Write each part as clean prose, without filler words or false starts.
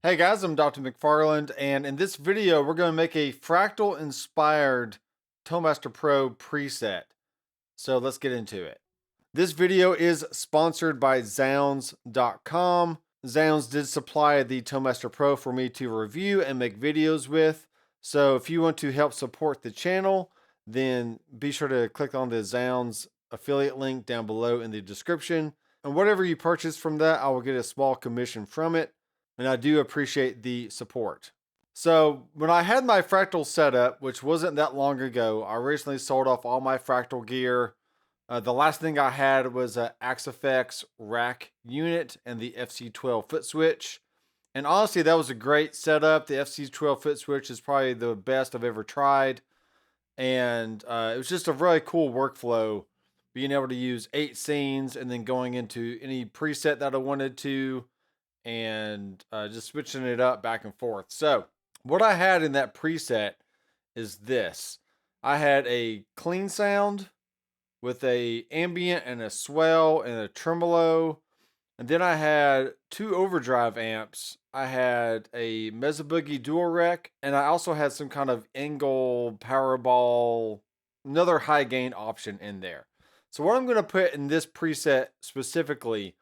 Hey guys, I'm Doctor McFarland, and in this video, we're going to make a Fractal inspired Toastmaster Pro preset. So let's get into it. This video is sponsored by Zounds.com. Zounds did supply the Toastmaster Pro for me to review and make videos with. So if you want to help support the channel, then be sure to click on the Zounds affiliate link down below in the description. And whatever you purchase from that, I will get a small commission from it. And I do appreciate the support. So when I had my Fractal setup, which wasn't that long ago, I recently sold off all my Fractal gear. The last thing I had was an Axifex rack unit and the FC12 Footswitch. And honestly, that was a great setup. The FC12 Footswitch is probably the best I've ever tried. And it was just a really cool workflow, being able to use 8 scenes and then going into any preset that I wanted to, and just switching it up back and forth. So what I had in that preset is this. I had a clean sound with a ambient and a swell and a tremolo. And then I had 2 overdrive amps. I had a Mesa Boogie dual rec, and I also had some kind of Engel Powerball, another high gain option in there. So what I'm going to put in this preset specifically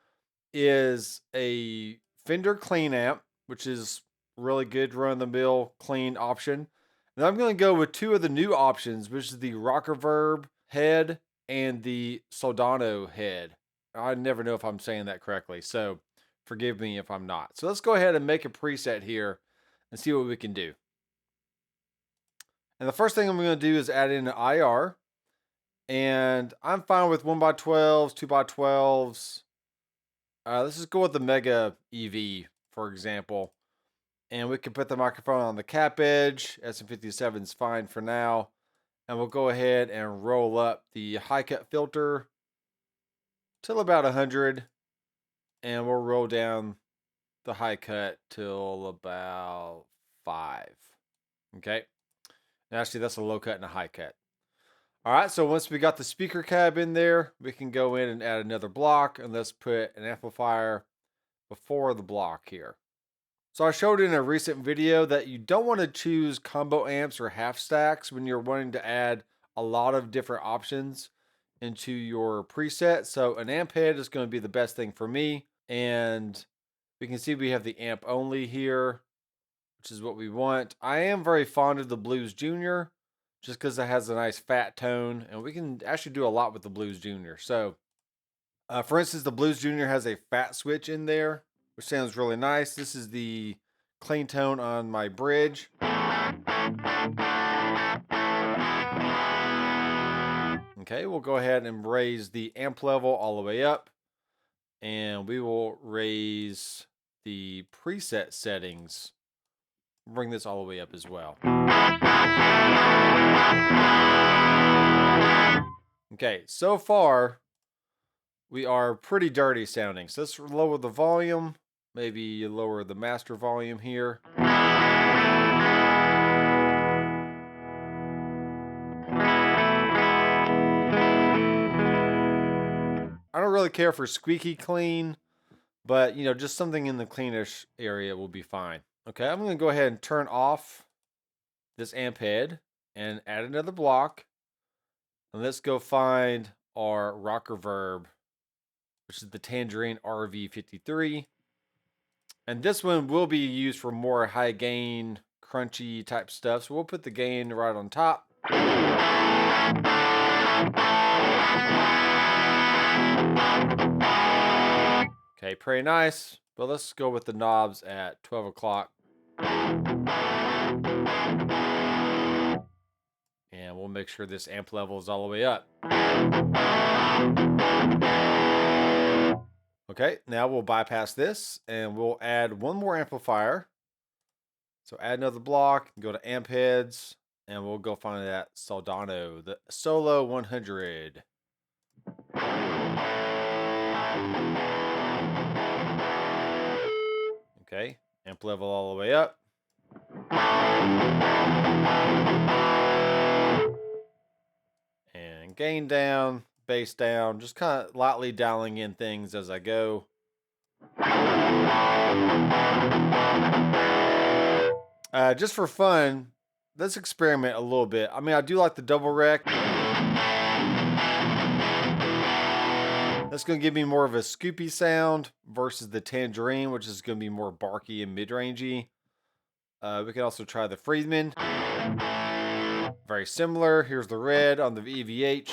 is a Fender clean amp, which is really good run-of-the-mill clean option. And I'm going to go with 2 of the new options, which is the Rocker Verb head and the Soldano head. I never know if I'm saying that correctly, so forgive me if I'm not. So let's go ahead and make a preset here and see what we can do. And the first thing I'm going to do is add in an IR. And I'm fine with 1x12s, 2x12s. Let's just go with the Mega EV, for example. And we can put the microphone on the cap edge. SM57 is fine for now. And we'll go ahead and roll up the high cut filter till about 100. And we'll roll down the high cut till about 5. Okay. And actually, that's a low cut and a high cut. All right, so once we got the speaker cab in there, we can go in and add another block, and let's put an amplifier before the block here. So I showed in a recent video that you don't want to choose combo amps or half stacks when you're wanting to add a lot of different options into your preset. So an amp head is going to be the best thing for me. And we can see we have the amp only here, which is what we want. I am very fond of the Blues Junior, just because it has a nice fat tone, and we can actually do a lot with the Blues Junior. So, for instance, the Blues Junior has a fat switch in there, which sounds really nice. This is the clean tone on my bridge. Okay, we'll go ahead and raise the amp level all the way up, and we will raise the preset settings. Bring this all the way up as well. Okay, so far we are pretty dirty sounding. So let's lower the volume, maybe lower the master volume here. I don't really care for squeaky clean, but just something in the cleanish area will be fine. Okay, I'm going to go ahead and turn off this amp head and add another block. And let's go find our rocker verb, which is the Tangerine RV53. And this one will be used for more high gain, crunchy type stuff. So we'll put the gain right on top. Okay, pretty nice. But let's go with the knobs at 12 o'clock. And we'll make sure this amp level is all the way up. Okay, now we'll bypass this and we'll add one more amplifier. So add another block, go to amp heads, and we'll go find that Soldano, the Solo 100. Okay, amp level all the way up. And gain down, bass down, just kind of lightly dialing in things as I go. Just for fun, let's experiment a little bit. I mean, I do like the double rec. That's going to give me more of a scoopy sound versus the tangerine, which is going to be more barky and mid-rangey. We can also try the Friedman. Very similar. Here's the red on the EVH.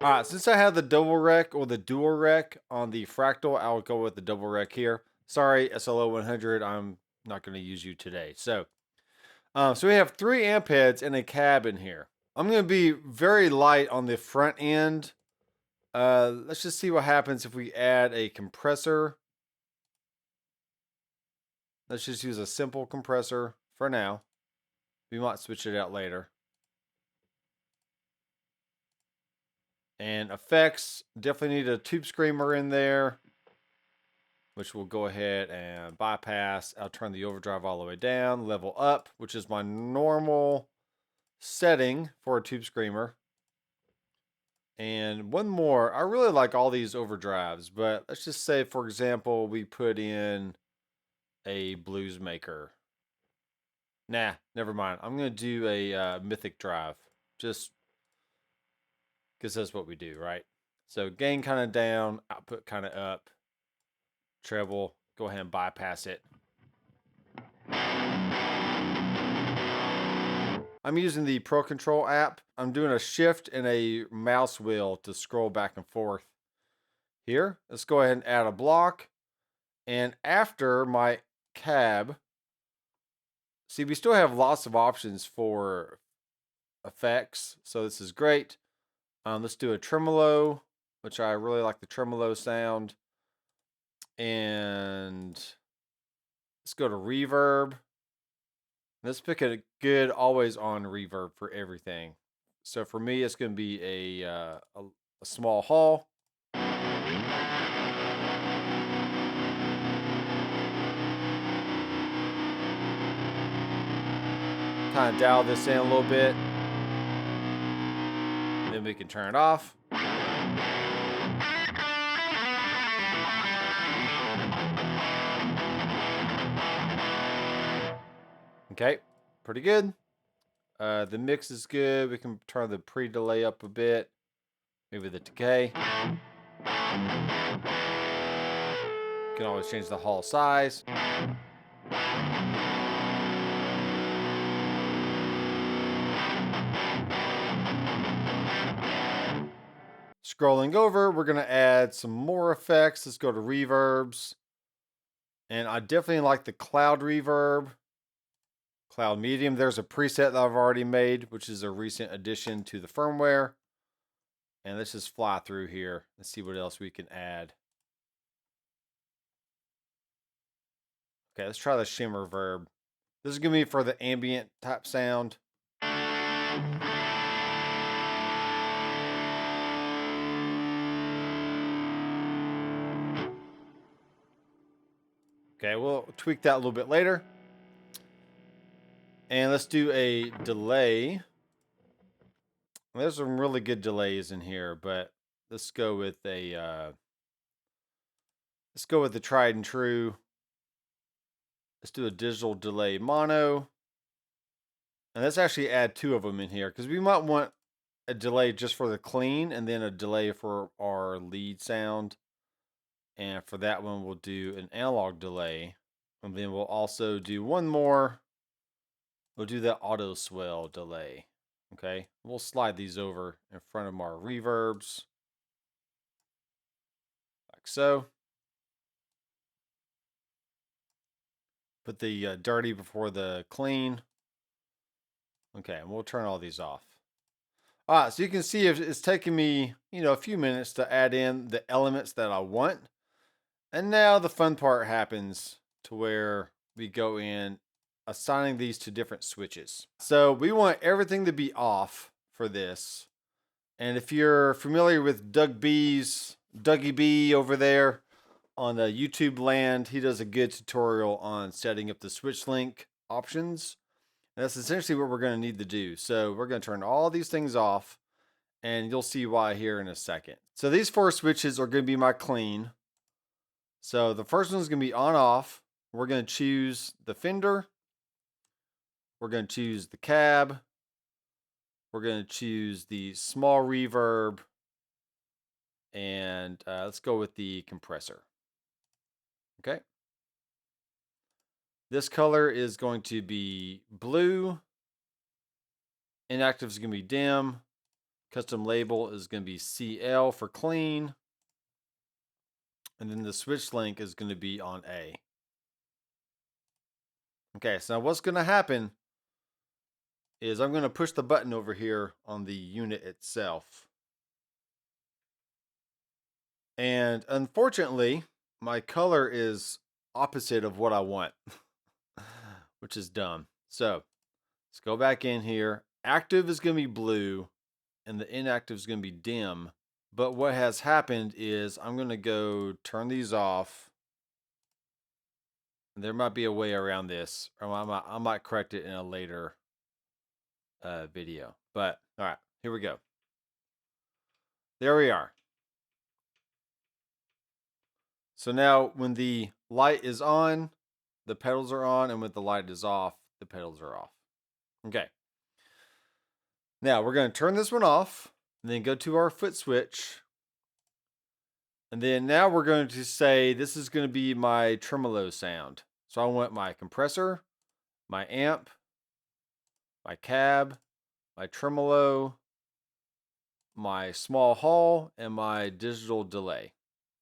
Alright, since I have the double rec or the dual rec on the Fractal, I'll go with the double rec here. Sorry, SLO 100, I'm not going to use you today. So we have 3 amp heads and a cab in here. I'm going to be very light on the front end. Let's just see what happens if we add a compressor. Let's just use a simple compressor for now. We might switch it out later. And effects, definitely need a tube screamer in there, which we'll go ahead and bypass. I'll turn the overdrive all the way down, level up, which is my normal setting for a tube screamer. And one more, I really like all these overdrives, but let's just say, for example, we put in a blues maker. Nah, never mind. I'm going to do a mythic drive, just because that's what we do, right? So gain kind of down, output kind of up, treble, go ahead and bypass it. I'm using the Pro Control app. I'm doing a shift and a mouse wheel to scroll back and forth. Here, let's go ahead and add a block. And after my cab, see, we still have lots of options for effects, so this is great. Let's do a tremolo, which I really like the tremolo sound. And let's go to reverb. Let's pick a good always on reverb for everything. So for me, it's going to be a small hall. Kind of dial this in a little bit. Then we can turn it off. Okay, pretty good. The mix is good. We can turn the pre-delay up a bit. Maybe the decay. You can always change the hall size. Scrolling over, we're going to add some more effects. Let's go to reverbs. And I definitely like the cloud reverb. Cloud medium. There's a preset that I've already made, which is a recent addition to the firmware. And let's just fly through here and see what else we can add. Okay, let's try the shimmer verb. This is going to be for the ambient type sound. Okay, we'll tweak that a little bit later. And let's do a delay. There's some really good delays in here, but let's go with the tried and true. Let's do a digital delay mono. And let's actually add 2 of them in here, because we might want a delay just for the clean and then a delay for our lead sound. And for that one, we'll do an analog delay. And then we'll also do one more. We'll do the auto swell delay. Okay, we'll slide these over in front of our reverbs. Like so. Put the dirty before the clean. Okay, and we'll turn all these off. All right, so you can see it's taking me, a few minutes to add in the elements that I want. And now the fun part happens, to where we go in assigning these to different switches. So we want everything to be off for this. And if you're familiar with Dougie B over there on the YouTube land, he does a good tutorial on setting up the switch link options. And that's essentially what we're going to need to do. So we're going to turn all these things off. and you'll see why here in a second. So these 4 switches are going to be my clean. So the first one's going to be on off. We're going to choose the Fender. We're going to choose the cab. We're going to choose the small reverb. And let's go with the compressor. Okay. This color is going to be blue. Inactive is going to be dim. Custom label is going to be CL for clean. And then the switch link is going to be on A. Okay, so what's going to happen is I'm going to push the button over here on the unit itself. And unfortunately, my color is opposite of what I want, which is dumb. So let's go back in here. Active is going to be blue, and the inactive is going to be dim. But what has happened is I'm going to go turn these off. There might be a way around this, or I might correct it in a later video. But all right, here we go. There we are. So now when the light is on, the pedals are on, and when the light is off, the pedals are off. Okay. Now we're going to turn this one off, and then go to our foot switch. And then now we're going to say this is going to be my tremolo sound. So I want my compressor, my amp, my cab, my tremolo, my small hall, and my digital delay.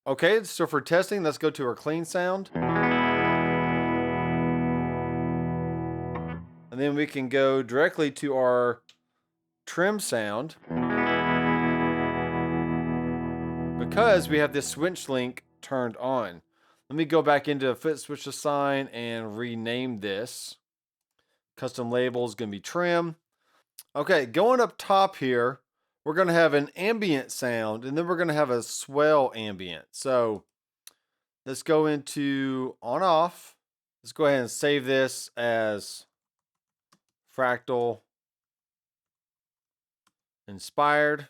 Okay, so for testing, let's go to our clean sound. And then we can go directly to our trim sound. Because we have this switch link turned on. Let me go back into Footswitch Assign and rename this. Custom label is going to be trim. Okay, going up top here, we're going to have an ambient sound, and then we're going to have a swell ambient. So let's go into on off. Let's go ahead and save this as Fractal Inspired.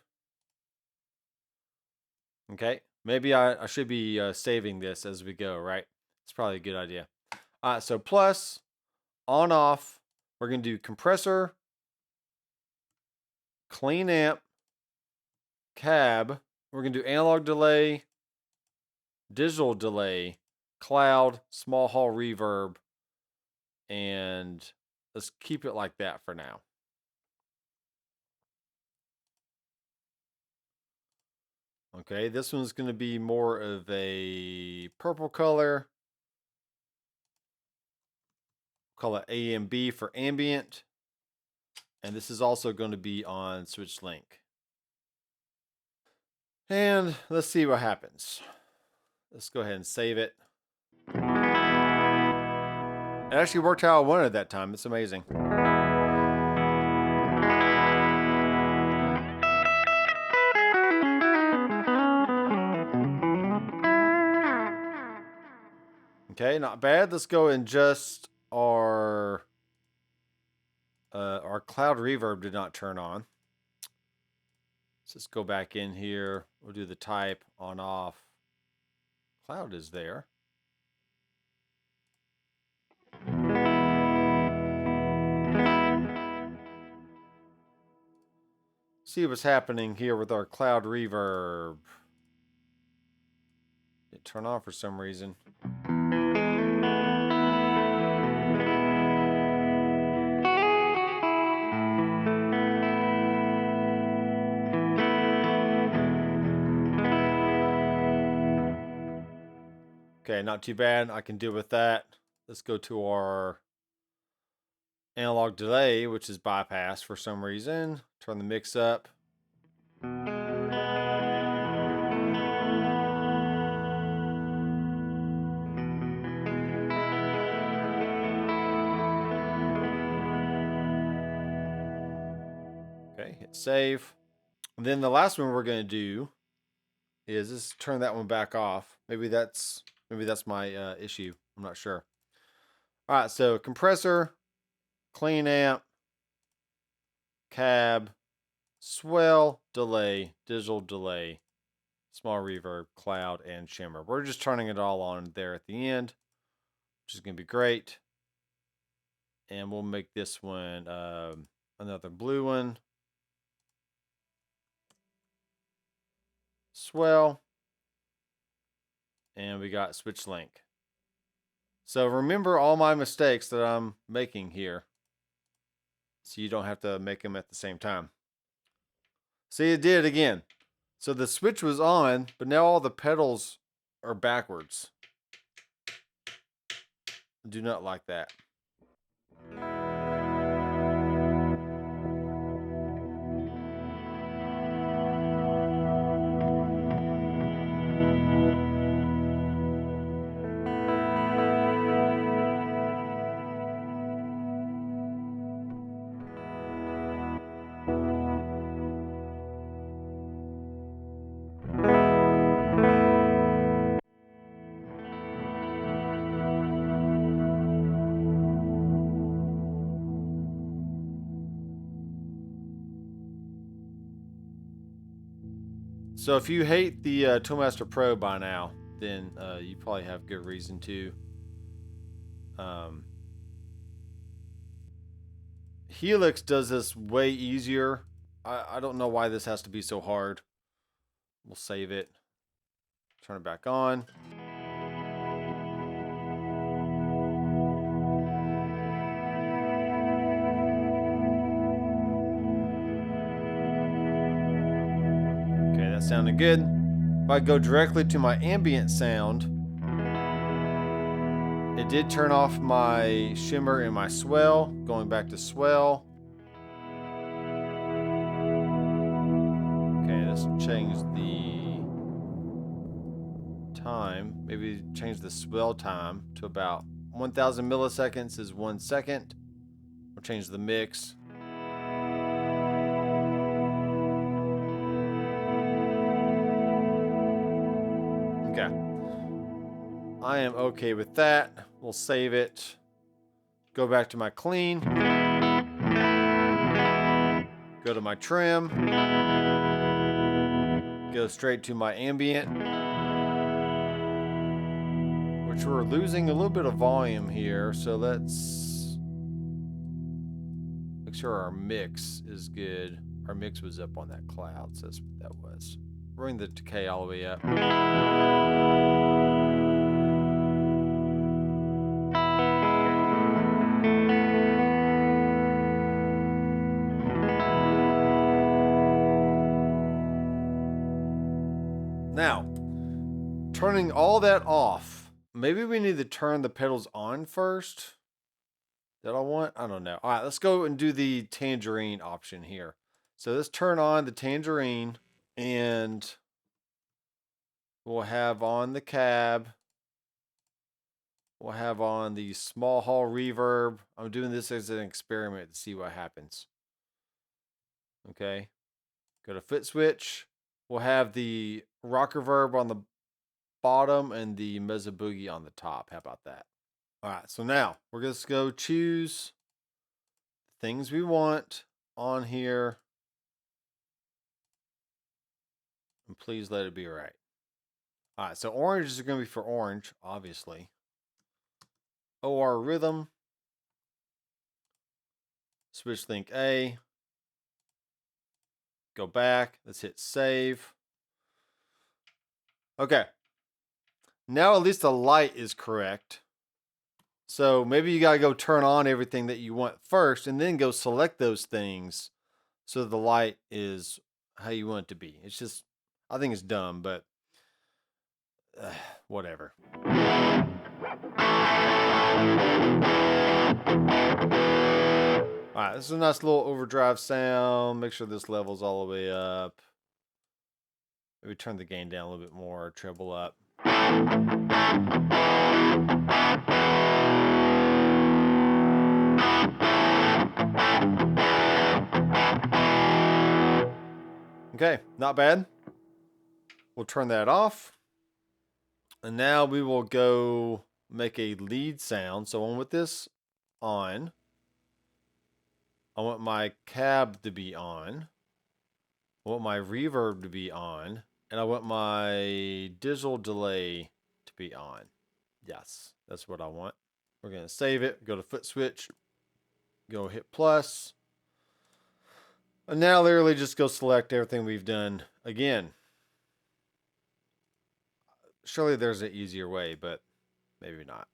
Okay, maybe I should be saving this as we go, right? It's probably a good idea. So plus, on off, we're going to do compressor, clean amp, cab. We're going to do analog delay, digital delay, cloud, small hall reverb, and let's keep it like that for now. Okay, this one's going to be more of a purple color. Call it A and B for ambient. And this is also going to be on switch link. And let's see what happens. Let's go ahead and save it. It actually worked how I wanted that time. It's amazing. Okay, not bad. Let's go and just our cloud reverb did not turn on. So let's go back in here. We'll do the type on off. Cloud is there. See what's happening here with our cloud reverb. It turned on for some reason. Okay, not too bad. I can deal with that. Let's go to our analog delay, which is bypass for some reason. Turn the mix up. Okay, hit save. And then the last one we're going to do is just turn that one back off. Maybe that's my issue. I'm not sure. All right, so compressor, clean amp, cab, swell, delay, digital delay, small reverb, cloud, and shimmer. We're just turning it all on there at the end, which is going to be great. And we'll make this one another blue one. Swell. And we got switch link. So remember all my mistakes that I'm making here, so you don't have to make them at the same time. See, it did again. So the switch was on, but now all the pedals are backwards. I do not like that. So if you hate the Toolmaster Pro by now, then you probably have good reason to. Helix does this way easier. I don't know why this has to be so hard. We'll save it. Turn it back on. Okay, that sounded good. If I go directly to my ambient sound, it did turn off my shimmer and my swell. Going back to swell. Okay, let's change the time. Maybe change the swell time to about 1000 milliseconds is 1 second. We'll change the mix. Okay. I am okay with that. We'll save it. Go back to my clean. Go to my trim. Go straight to my ambient, which we're losing a little bit of volume here. So let's make sure our mix is good. Our mix was up on that cloud, so that's what that was. Bring the decay all the way up. Now, turning all that off. Maybe we need to turn the pedals on first. That I want? I don't know. All right, let's go and do the tangerine option here. So let's turn on the tangerine, and we'll have on the cab. We'll have on the small hall reverb. I'm doing this as an experiment to see what happens. Okay. Go to Footswitch. We'll have the rock reverb on the bottom and the mezzo boogie on the top. How about that? All right, so now we're going to go choose things we want on here. And please let it be right. All right, so orange is going to be for orange, obviously. OR rhythm. Switch link A. Go back. Let's hit save. Okay. Now at least the light is correct. So maybe you got to go turn on everything that you want first and then go select those things so the light is how you want it to be. It's just, I think it's dumb, but whatever. All right, this is a nice little overdrive sound. Make sure this level's all the way up. Maybe turn the gain down a little bit more, treble up. Okay, not bad. We'll turn that off. And now we will go make a lead sound. So I want this on. I want my cab to be on. I want my reverb to be on, and I want my digital delay to be on. Yes, that's what I want. We're going to save it, go to Footswitch, go hit plus. And now literally just go select everything we've done again. Surely there's an easier way, but maybe not.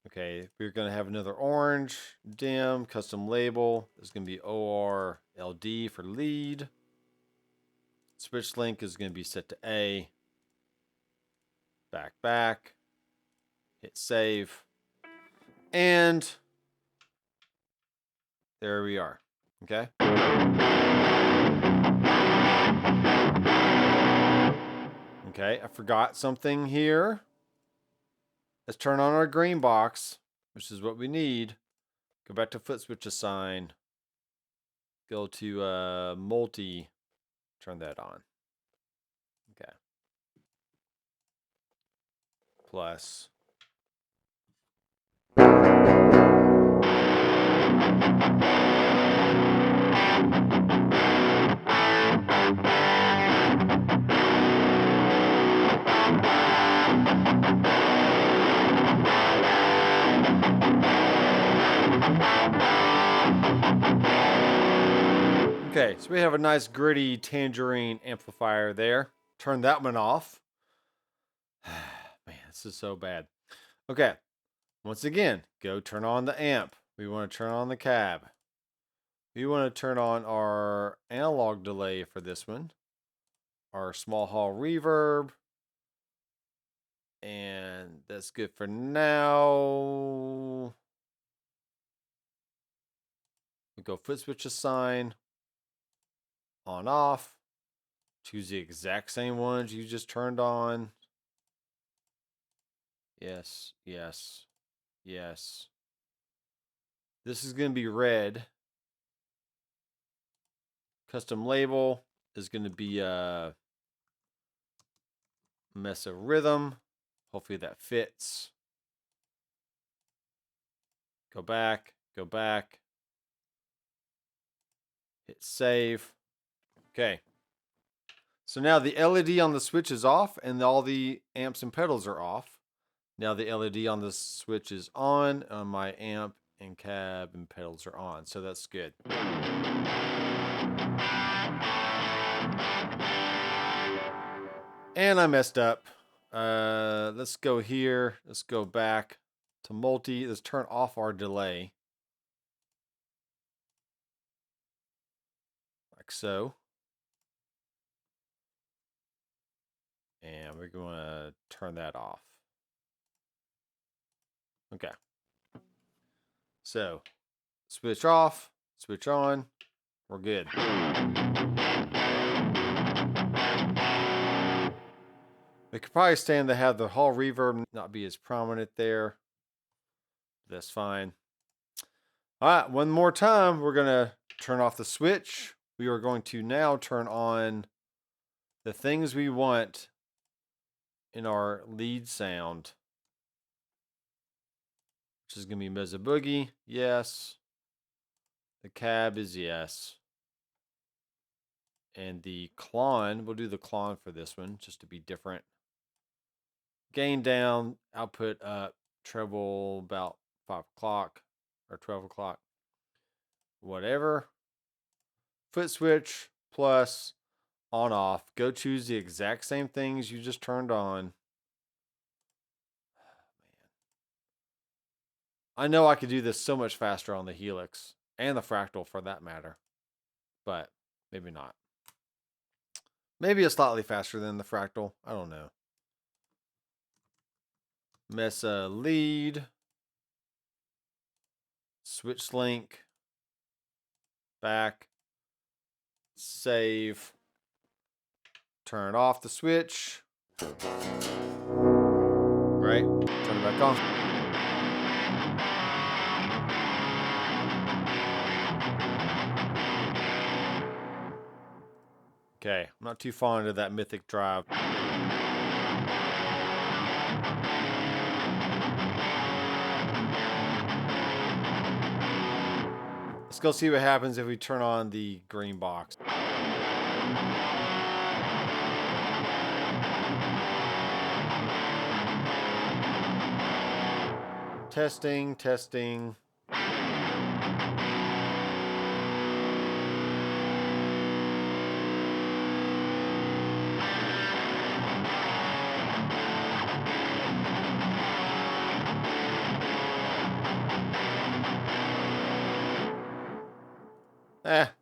Okay, we're going to have another orange, dim, custom label. It's going to be ORLD for lead. Switch link is going to be set to A. Back. Hit save. And there we are. Okay. Okay, I forgot something here. Let's turn on our green box, which is what we need. Go back to Footswitch assign. Go to multi. Turn that on. Okay. Plus. Okay, so we have a nice gritty tangerine amplifier there. Turn that one off. Man, this is so bad. Okay, once again, go turn on the amp. We want to turn on the cab. We want to turn on our analog delay for this one. Our small hall reverb. And that's good for now. We go Footswitch assign. On off. Choose the exact same ones you just turned on. Yes. This is going to be red. Custom label is going to be Mesa Rhythm. Hopefully that fits. Go back. Hit save. Okay. So now the LED on the switch is off and all the amps and pedals are off. Now the LED on the switch is on my amp and cab and pedals are on. So that's good. And I messed up. Let's go here. Let's go back to multi. Let's turn off our delay. Like so. And we're going to turn that off. Okay. So, switch off, switch on. We're good. We could probably stand to have the hall reverb not be as prominent there. That's fine. All right, one more time. We're going to turn off the switch. We are going to now turn on the things we want in our lead sound, which is going to be Mesa Boogie. Yes. The cab is yes. And the clon, we'll do the clon for this one just to be different. Gain down, output up, treble about 5 o'clock or 12 o'clock. Whatever. Footswitch plus on off. Go choose the exact same things you just turned on. Man. I know I could do this so much faster on the Helix and the Fractal for that matter, but maybe not. Maybe it's slightly faster than the Fractal. I don't know. Mesa lead. Switch link. Back. Save. Turn off the switch. Right? Turn it back on. Okay, I'm not too fond of that Mythic drive. Let's go see what happens if we turn on the green box. Testing, testing.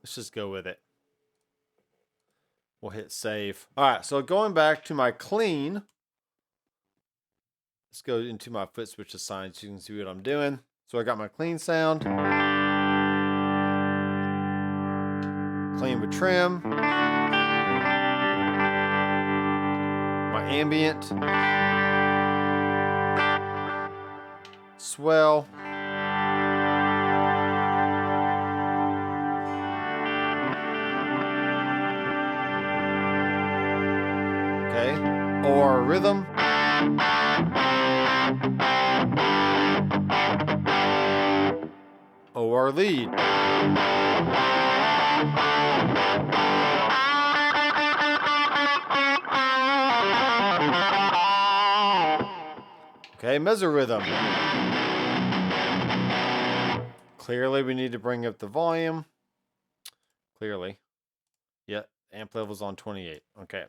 Let's just go with it. We'll hit save. All right, so going back to my clean. Let's go into my Footswitch assigned so you can see what I'm doing. So I got my clean sound. Clean with trim. My ambient. Swell. Okay. Or rhythm. Or lead. Okay, mesorhythm. Clearly we need to bring up the volume. Clearly. Yeah, amp level's on 28. Okay.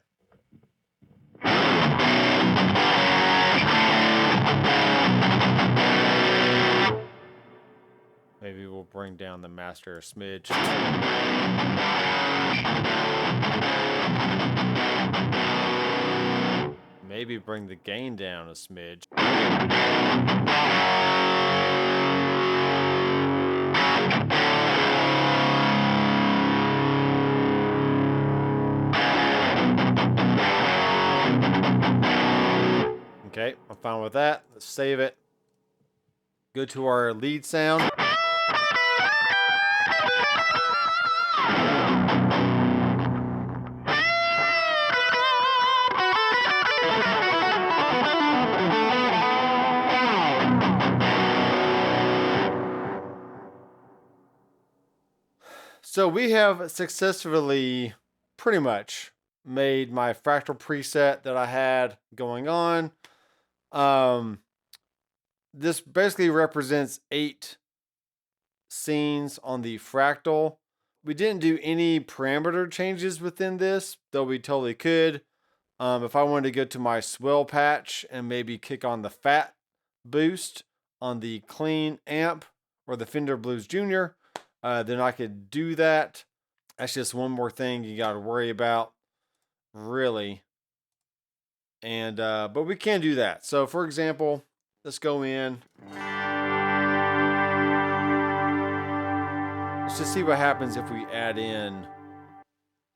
Maybe we'll bring down the master a smidge. Maybe bring the gain down a smidge. Okay, I'm fine with that. Let's save it. Go to our lead sound. So we have successfully pretty much made my Fractal preset that I had going on. This basically represents 8 scenes on the Fractal. We didn't do any parameter changes within this, though we totally could. If I wanted to go to my swell patch and maybe kick on the fat boost on the clean amp or the Fender Blues Jr., then I could do that. That's just one more thing you got to worry about, really. And but we can do that. So for example, let's go in. Let's just see what happens if we add in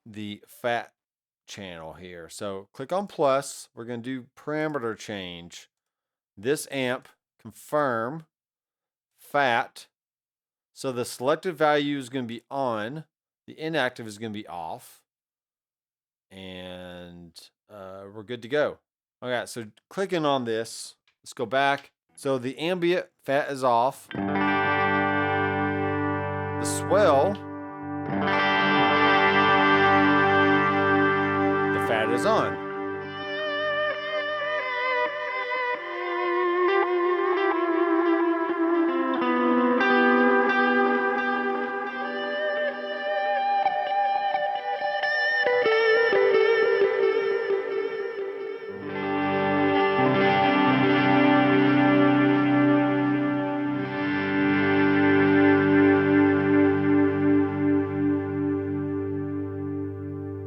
the fat channel here. So click on plus. We're going to do parameter change. This amp, confirm, fat. So the selected value is going to be on. The inactive is going to be off. And we're good to go. Okay, so clicking on this, let's go back. So the ambient fat is off. The swell, the fat is on.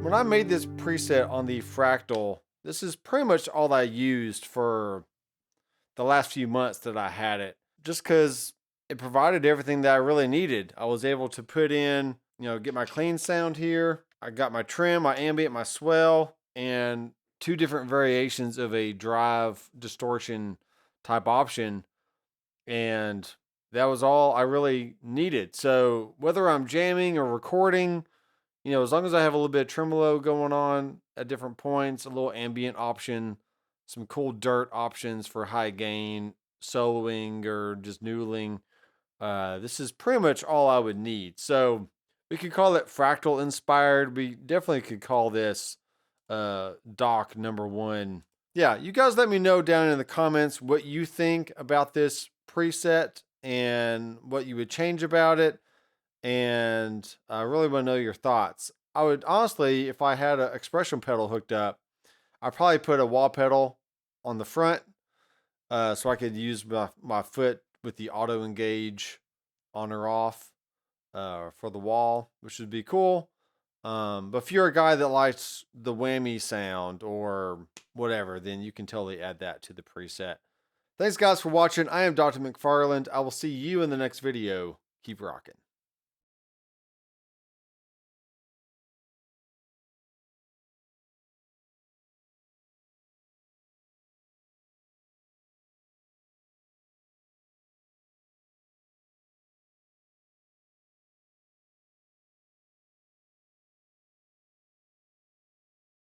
When I made this preset on the Fractal, this is pretty much all I used for the last few months that I had it, just because it provided everything that I really needed. I was able to put in, get my clean sound here. I got my trim, my ambient, my swell, and 2 different variations of a drive distortion type option. And that was all I really needed. So whether I'm jamming or recording, as long as I have a little bit of tremolo going on at different points, a little ambient option, some cool dirt options for high gain, soloing, or just noodling, This is pretty much all I would need. So we could call it fractal inspired. We definitely could call this dock number one. Yeah, you guys let me know down in the comments what you think about this preset and what you would change about it. And I really want to know your thoughts. I would honestly, if I had an expression pedal hooked up, I'd probably put a wall pedal on the front so I could use my foot with the auto engage on or off for the wall, which would be cool. But if you're a guy that likes the whammy sound or whatever, then you can totally add that to the preset. Thanks, guys, for watching. I am Dr. McFarland. I will see you in the next video. Keep rocking.